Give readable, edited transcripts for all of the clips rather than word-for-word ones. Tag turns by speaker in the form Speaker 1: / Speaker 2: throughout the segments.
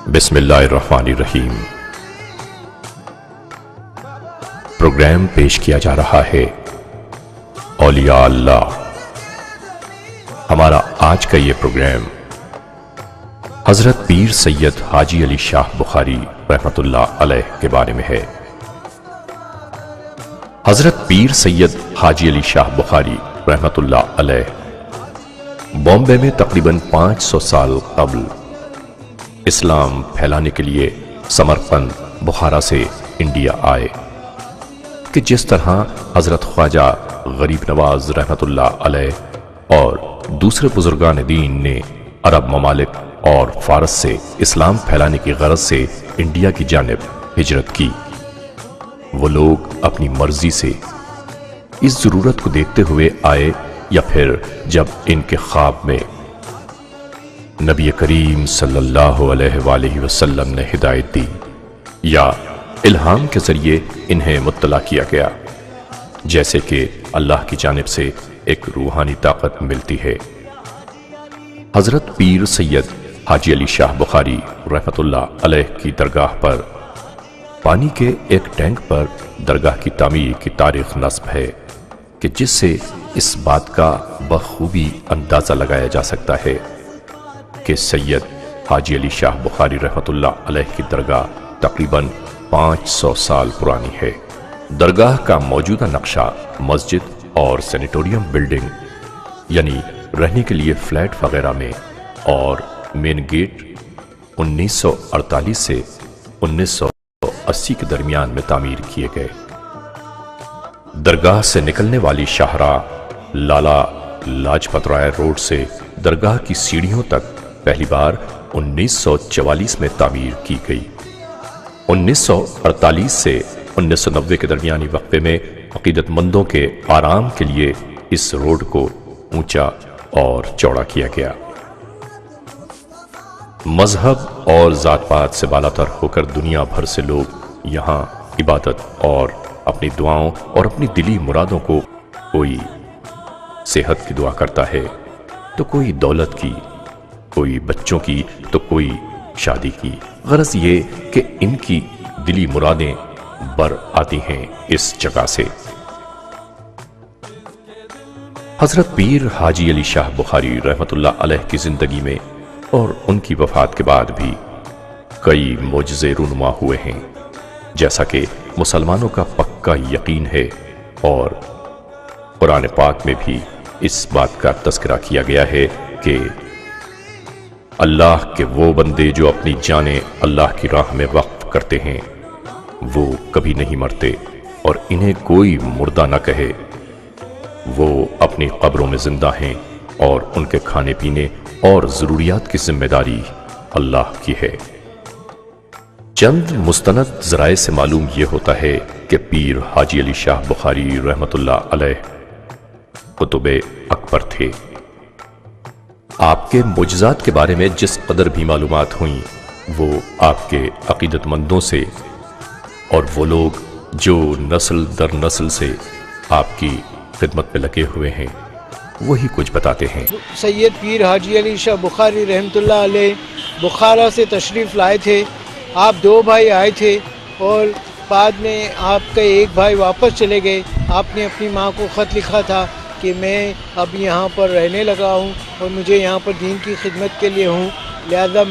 Speaker 1: بسم اللہ الرحمن الرحیم۔ پروگرام پیش کیا جا رہا ہے اولیاء اللہ۔ ہمارا آج کا یہ پروگرام حضرت پیر سید حاجی علی شاہ بخاری رحمۃ اللہ علیہ کے بارے میں ہے۔ حضرت پیر سید حاجی علی شاہ بخاری رحمۃ اللہ علیہ بامبے میں تقریباً 500 سال قبل اسلام پھیلانے کے لیے سمرقند بخارا سے انڈیا آئے کہ جس طرح حضرت خواجہ غریب نواز رحمۃ اللہ علیہ اور دوسرے بزرگان دین نے عرب ممالک اور فارس سے اسلام پھیلانے کی غرض سے انڈیا کی جانب ہجرت کی، وہ لوگ اپنی مرضی سے اس ضرورت کو دیکھتے ہوئے آئے یا پھر جب ان کے خواب میں نبی کریم صلی اللہ علیہ وآلہ وسلم نے ہدایت دی یا الہام کے ذریعے انہیں مطلع کیا گیا، جیسے کہ اللہ کی جانب سے ایک روحانی طاقت ملتی ہے۔ حضرت پیر سید حاجی علی شاہ بخاری رحمۃ اللہ علیہ کی درگاہ پر پانی کے ایک ٹینک پر درگاہ کی تعمیر کی تاریخ نصب ہے کہ جس سے اس بات کا بخوبی اندازہ لگایا جا سکتا ہے کہ سید حاجی علی شاہ بخاری رحمۃ اللہ علیہ کی درگاہ تقریباً 500 سال پرانی ہے۔ درگاہ کا موجودہ نقشہ مسجد اور سینیٹوریم بلڈنگ یعنی رہنے کے لیے فلیٹ وغیرہ میں اور مین گیٹ 1948 سے 1980 کے درمیان میں تعمیر کیے گئے۔ درگاہ سے نکلنے والی شاہراہ لالہ لاجپت رائے روڈ سے درگاہ کی سیڑھیوں تک پہلی بار 1944 میں تعمیر کی گئی۔ 1948 سے 1990 کے درمیانی وقفے میں عقیدت مندوں کے آرام کے لیے اس روڈ کو اونچا اور چوڑا کیا گیا۔ مذہب اور ذات پات سے بالا تر ہو کر دنیا بھر سے لوگ یہاں عبادت اور اپنی دعاؤں اور اپنی دلی مرادوں کو، کوئی صحت کی دعا کرتا ہے تو کوئی دولت کی، کوئی بچوں کی تو کوئی شادی کی، غرض یہ کہ ان کی دلی مرادیں بر آتی ہیں اس جگہ سے۔ حضرت پیر حاجی علی شاہ بخاری رحمۃ اللہ علیہ کی زندگی میں اور ان کی وفات کے بعد بھی کئی معجزے رونما ہوئے ہیں، جیسا کہ مسلمانوں کا پکا یقین ہے، اور قرآن پاک میں بھی اس بات کا تذکرہ کیا گیا ہے کہ اللہ کے وہ بندے جو اپنی جانیں اللہ کی راہ میں وقف کرتے ہیں وہ کبھی نہیں مرتے، اور انہیں کوئی مردہ نہ کہے، وہ اپنی قبروں میں زندہ ہیں اور ان کے کھانے پینے اور ضروریات کی ذمہ داری اللہ کی ہے۔ چند مستند ذرائع سے معلوم یہ ہوتا ہے کہ پیر حاجی علی شاہ بخاری رحمۃ اللہ علیہ قطب اکبر تھے۔ آپ کے معجزات کے بارے میں جس قدر بھی معلومات ہوئیں وہ آپ کے عقیدت مندوں سے اور وہ لوگ جو نسل در نسل سے آپ کی خدمت میں لگے ہوئے ہیں وہی کچھ بتاتے ہیں۔
Speaker 2: سید پیر حاجی علی شاہ بخاری رحمۃ اللہ علیہ بخارا سے تشریف لائے تھے۔ آپ 2 بھائی آئے تھے اور بعد میں آپ کا ایک بھائی واپس چلے گئے۔ آپ نے اپنی ماں کو خط لکھا تھا کہ میں اب یہاں پر رہنے لگا ہوں اور مجھے یہاں پر دین کی خدمت کے لیے ہوں، لہذا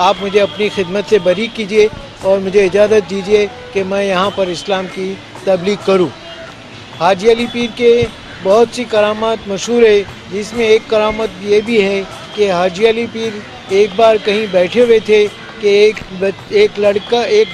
Speaker 2: آپ مجھے اپنی خدمت سے بری کیجئے اور مجھے اجازت دیجئے کہ میں یہاں پر اسلام کی تبلیغ کروں۔ حاجی علی پیر کے بہت سی کرامات مشہور ہے، جس میں ایک کرامت یہ بھی ہے کہ حاجی علی پیر ایک بار کہیں بیٹھے ہوئے تھے کہ ایک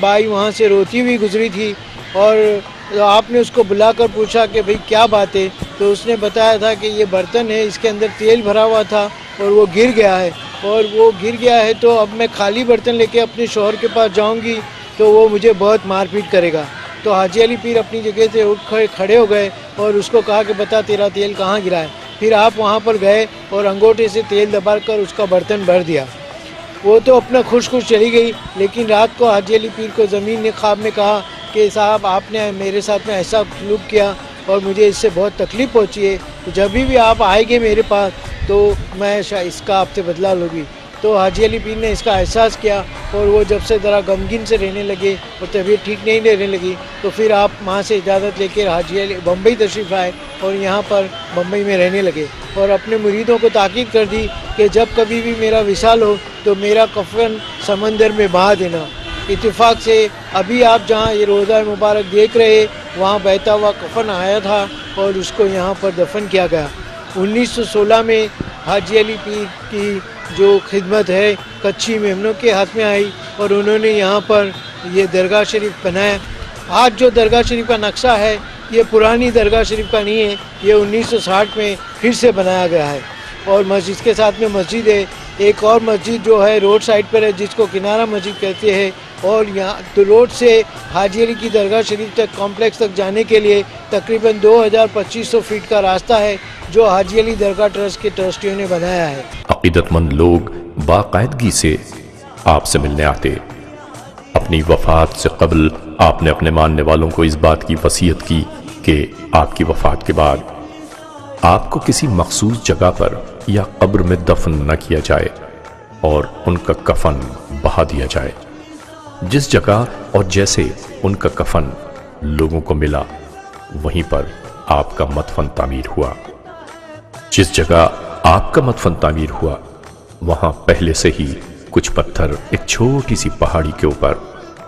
Speaker 2: بائی وہاں سے روتی ہوئی گزری تھی، اور آپ نے اس کو بلا کر پوچھا کہ بھئی کیا بات ہے، تو اس نے بتایا تھا کہ یہ برتن ہے، اس کے اندر تیل بھرا ہوا تھا اور وہ گر گیا ہے، اور وہ گر گیا ہے تو اب میں خالی برتن لے کے اپنے شوہر کے پاس جاؤں گی تو وہ مجھے بہت مار پیٹ کرے گا۔ تو حاجی علی پیر اپنی جگہ سے اٹھ کھڑے ہو گئے اور اس کو کہا کہ بتا تیرا تیل کہاں گرا ہے۔ پھر آپ وہاں پر گئے اور انگوٹھے سے تیل دبا کر اس کا برتن بھر دیا۔ وہ تو اپنا خوش چلی گئی، لیکن رات کو حاجی علی پیر کو زمین نے خواب میں کہا کہ صاحب آپ نے میرے ساتھ میں ایسا سلوک کیا اور مجھے اس سے بہت تکلیف پہنچی ہے، تو جب بھی آپ آئیں گے میرے پاس تو میں اس کا آپ سے بدلہ لوں گی۔ تو حاجی علی پیر نے اس کا احساس کیا اور وہ جب سے ذرا غمگین سے رہنے لگے اور طبیعت ٹھیک نہیں رہنے لگی تو پھر آپ وہاں سے اجازت لے کے حاجی علی بمبئی تشریف آئے اور یہاں پر بمبئی میں رہنے لگے اور اپنے مریدوں کو تاکید کر دی کہ جب کبھی بھی میرا وصال ہو تو میرا کفن سمندر میں بہا دینا۔ اتفاق سے ابھی آپ جہاں یہ روضہ مبارک دیکھ رہے وہاں بہتا ہوا کفن آیا تھا اور اس کو یہاں پر دفن کیا گیا۔ 1916 میں حاجی علی پیر کی جو خدمت ہے کچھی میمنوں کے ہاتھ میں آئی اور انہوں نے یہاں پر یہ درگاہ شریف بنایا۔ آج جو درگاہ شریف کا نقشہ ہے یہ پرانی درگاہ شریف کا نہیں ہے، یہ 1960 میں پھر سے بنایا گیا ہے اور مسجد کے ساتھ میں مسجد ہے۔ ایک اور مسجد جو ہے روڈ سائڈ پر ہے جس کو کنارہ مسجد کہتے ہیں، اور یہاں تو روڈ سے حاجی علی کی درگاہ شریف تک کمپلیکس تک جانے کے لیے تقریباً 2500 فیٹ کا راستہ ہے جو حاجی علی درگاہ ٹرسٹ کے ٹرسٹیوں نے بنایا ہے۔
Speaker 1: عقیدت مند لوگ باقاعدگی سے آپ سے ملنے آتے۔ اپنی وفات سے قبل آپ نے اپنے ماننے والوں کو اس بات کی وصیت کی کہ آپ کی وفات کے بعد آپ کو کسی مخصوص جگہ پر یا قبر میں دفن نہ کیا جائے اور ان کا کفن بہا دیا جائے۔ جس جگہ اور جیسے ان کا کفن لوگوں کو ملا وہیں پر آپ کا مدفن تعمیر ہوا۔ جس جگہ آپ کا مدفن تعمیر ہوا وہاں پہلے سے ہی کچھ پتھر ایک چھوٹی سی پہاڑی کے اوپر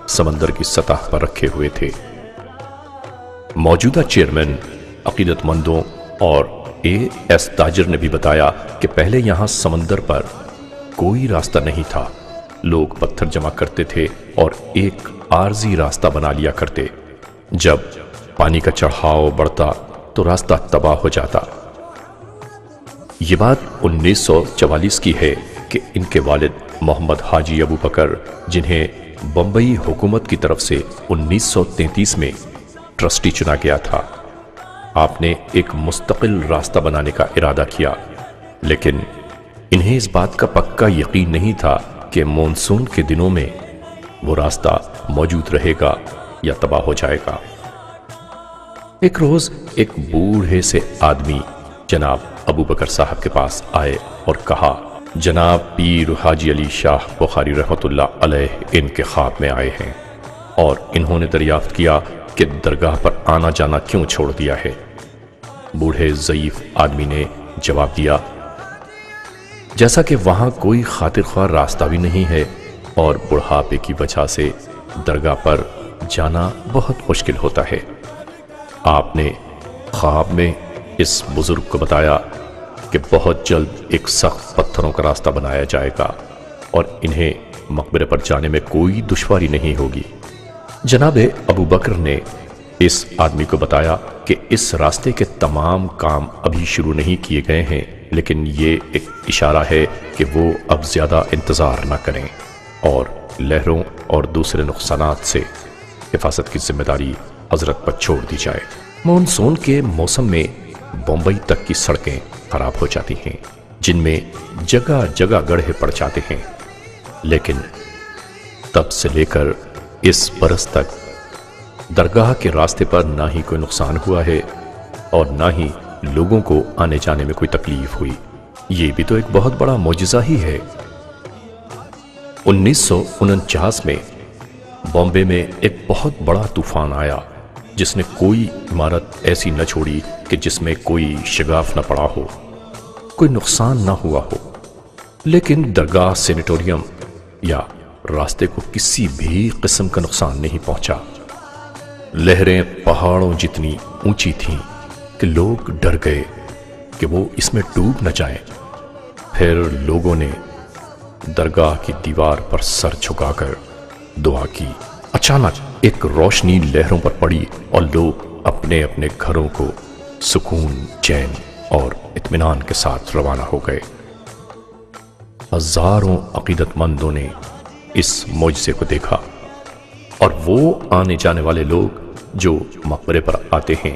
Speaker 1: سمندر کی سطح پر رکھے ہوئے تھے۔ موجودہ چیئرمین عقیدت مندوں اور AS تاجر نے بھی بتایا کہ پہلے یہاں سمندر پر کوئی راستہ نہیں تھا، لوگ پتھر جمع کرتے تھے اور ایک عارضی راستہ بنا لیا کرتے۔ جب پانی کا چڑھاؤ بڑھتا تو راستہ تباہ ہو جاتا۔ یہ بات 1944 کی ہے کہ ان کے والد محمد حاجی ابو بکر، جنہیں بمبئی حکومت کی طرف سے 1933 میں ٹرسٹی چنا گیا تھا، آپ نے ایک مستقل راستہ بنانے کا ارادہ کیا، لیکن انہیں اس بات کا پکا یقین نہیں تھا کہ مونسون کے دنوں میں وہ راستہ موجود رہے گا یا تباہ ہو جائے گا۔ ایک روز ایک بوڑھے سے آدمی جناب ابو بکر صاحب کے پاس آئے اور کہا، جناب پیر حاجی علی شاہ بخاری رحمۃ اللہ علیہ ان کے خواب میں آئے ہیں اور انہوں نے دریافت کیا کہ درگاہ پر آنا جانا کیوں چھوڑ دیا ہے۔ بوڑھے ضعیف آدمی نے جواب دیا، جیسا کہ وہاں کوئی خاطر خواہ راستہ بھی نہیں ہے اور بڑھاپے کی وجہ سے درگاہ پر جانا بہت مشکل ہوتا ہے۔ آپ نے خواب میں اس بزرگ کو بتایا کہ بہت جلد ایک سخت پتھروں کا راستہ بنایا جائے گا اور انہیں مقبرے پر جانے میں کوئی دشواری نہیں ہوگی۔ جناب ابو بکر نے اس آدمی کو بتایا کہ اس راستے کے تمام کام ابھی شروع نہیں کیے گئے ہیں، لیکن یہ ایک اشارہ ہے کہ وہ اب زیادہ انتظار نہ کریں اور لہروں اور دوسرے نقصانات سے حفاظت کی ذمہ داری حضرت پر چھوڑ دی جائے۔ مونسون کے موسم میں بمبئی تک کی سڑکیں خراب ہو جاتی ہیں، جن میں جگہ جگہ گڑھے پڑ جاتے ہیں، لیکن تب سے لے کر اس برس تک درگاہ کے راستے پر نہ ہی کوئی نقصان ہوا ہے اور نہ ہی لوگوں کو آنے جانے میں کوئی تکلیف ہوئی۔ یہ بھی تو ایک بہت بڑا معجزہ ہی ہے۔ 1949 میں بامبے میں ایک بہت بڑا طوفان آیا جس نے کوئی عمارت ایسی نہ چھوڑی کہ جس میں کوئی شگاف نہ پڑا ہو، کوئی نقصان نہ ہوا ہو، لیکن درگاہ سینیٹوریم یا راستے کو کسی بھی قسم کا نقصان نہیں پہنچا۔ لہریں پہاڑوں جتنی اونچی تھیں کہ لوگ ڈر گئے کہ وہ اس میں ڈوب نہ جائیں۔ پھر لوگوں نے درگاہ کی دیوار پر سر جھکا کر دعا کی۔ اچانک ایک روشنی لہروں پر پڑی اور لوگ اپنے اپنے گھروں کو سکون، چین اور اطمینان کے ساتھ روانہ ہو گئے۔ ہزاروں عقیدت مندوں نے اس معجزے کو دیکھا اور وہ آنے جانے والے لوگ جو مقبرے پر آتے ہیں،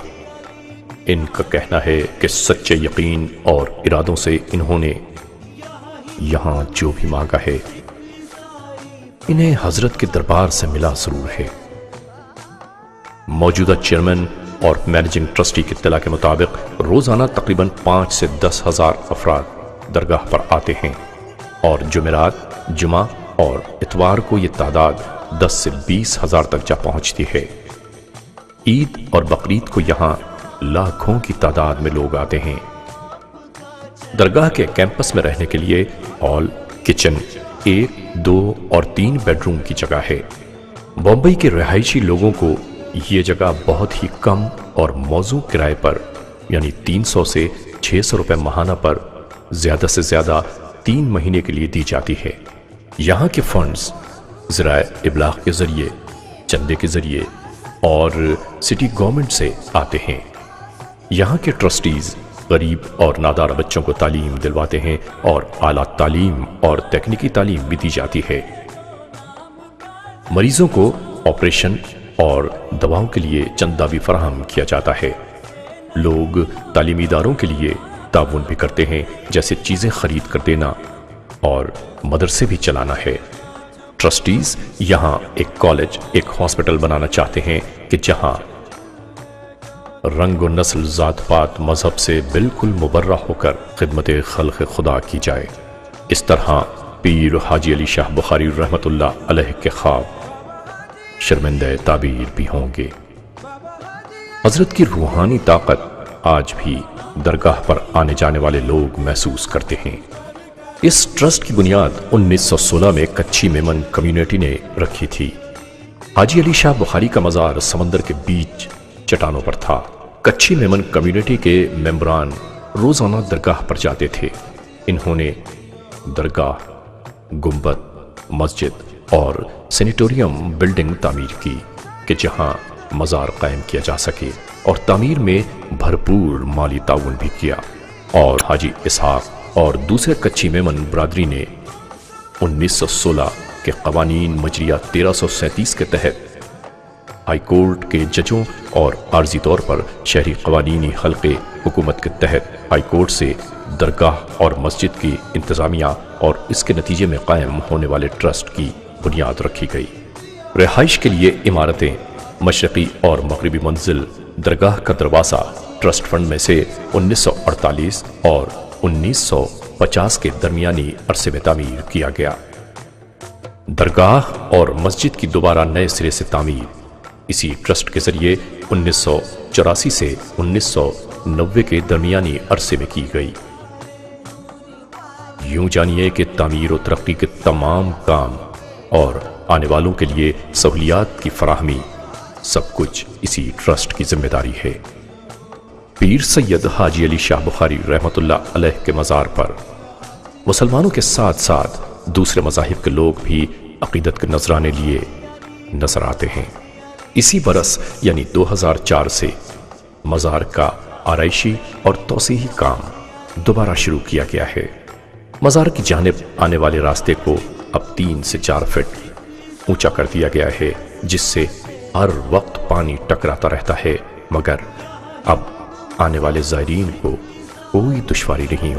Speaker 1: ان کا کہنا ہے کہ سچے یقین اور ارادوں سے انہوں نے یہاں جو بھی مانگا ہے انہیں حضرت کے دربار سے ملا ضرور ہے۔ موجودہ چیئرمین اور مینیجنگ ٹرسٹی کی اطلاع کے مطابق روزانہ تقریباً 5 سے 10 ہزار افراد درگاہ پر آتے ہیں اور جمعرات، جمعہ اور اتوار کو یہ تعداد 10 سے 20 ہزار تک جا پہنچتی ہے۔ عید اور بقرعید کو یہاں لاکھوں کی تعداد میں لوگ آتے ہیں۔ درگاہ کے کیمپس میں رہنے کے لیے ہال، کچن، 1، 2 اور 3 بیڈ روم کی جگہ ہے۔ بمبئی کے رہائشی لوگوں کو یہ جگہ بہت ہی کم اور موزوں کرائے پر یعنی 300 سے 600 روپے ماہانہ پر زیادہ سے زیادہ 3 مہینے کے لیے دی جاتی ہے۔ یہاں کے فنڈز ذرائع ابلاغ کے ذریعے، چندے کے ذریعے اور سٹی گورنمنٹ سے آتے ہیں۔ یہاں کے ٹرسٹیز غریب اور نادار بچوں کو تعلیم دلواتے ہیں اور اعلیٰ تعلیم اور تکنیکی تعلیم بھی دی جاتی ہے۔ مریضوں کو آپریشن اور دواؤں کے لیے چندہ بھی فراہم کیا جاتا ہے۔ لوگ تعلیمی اداروں کے لیے تعاون بھی کرتے ہیں، جیسے چیزیں خرید کر دینا اور مدرسے بھی چلانا ہے۔ ٹرسٹیز یہاں ایک کالج، ایک ہاسپٹل بنانا چاہتے ہیں کہ جہاں رنگ و نسل، ذات پات، مذہب سے بالکل مبرہ ہو کر خدمت خلق خدا کی جائے۔ اس طرح پیر حاجی علی شاہ بخاری رحمۃ اللہ علیہ کے خواب شرمندہ تعبیر بھی ہوں گے۔ حضرت کی روحانی طاقت آج بھی درگاہ پر آنے جانے والے لوگ محسوس کرتے ہیں۔ اس ٹرسٹ کی بنیاد 1916 میں کچھی میمن کمیونٹی نے رکھی تھی۔ حاجی علی شاہ بخاری کا مزار سمندر کے بیچ چٹانوں پر تھا۔ کچھی میمن کمیونٹی کے ممبران روزانہ درگاہ پر جاتے تھے۔ انہوں نے درگاہ، گنبد، مسجد اور سینیٹوریم بلڈنگ تعمیر کی کہ جہاں مزار قائم کیا جا سکے، اور تعمیر میں بھرپور مالی تعاون بھی کیا۔ اور حاجی اسحاق اور دوسرے کچھی میمن برادری نے 1916 کے قوانین مجریہ 1337 کے تحت ہائی کورٹ کے ججوں اور عارضی طور پر شہری قوانینی حلقے حکومت کے تحت ہائی کورٹ سے درگاہ اور مسجد کی انتظامیہ اور اس کے نتیجے میں قائم ہونے والے ٹرسٹ کی بنیاد رکھی گئی۔ رہائش کے لیے عمارتیں، مشرقی اور مغربی منزل، درگاہ کا دروازہ ٹرسٹ فنڈ میں سے 1948 اور 1950 کے درمیانی عرصے میں تعمیر کیا گیا۔ درگاہ اور مسجد کی دوبارہ نئے سرے سے تعمیر اسی ٹرسٹ کے ذریعے 1984 سے 1990 کے درمیانی عرصے میں کی گئی۔ یوں جانیے کہ تعمیر و ترقی کے تمام کام اور آنے والوں کے لیے سہولیات کی فراہمی سب کچھ اسی ٹرسٹ کی ذمہ داری ہے۔ پیر سید حاجی علی شاہ بخاری رحمۃ اللہ علیہ کے مزار پر مسلمانوں کے ساتھ ساتھ دوسرے مذاہب کے لوگ بھی عقیدت کے نذرانے لیے نظر آتے ہیں۔ اسی برس یعنی 2004 سے مزار کا آرائشی اور توسیعی کام دوبارہ شروع کیا گیا ہے۔ مزار کی جانب آنے والے راستے کو اب 3 سے 4 فٹ اونچا کر دیا گیا ہے، جس سے ہر وقت پانی ٹکراتا رہتا ہے، مگر اب آنے والے زائرین کو کوئی دشواری نہیں ہوتی۔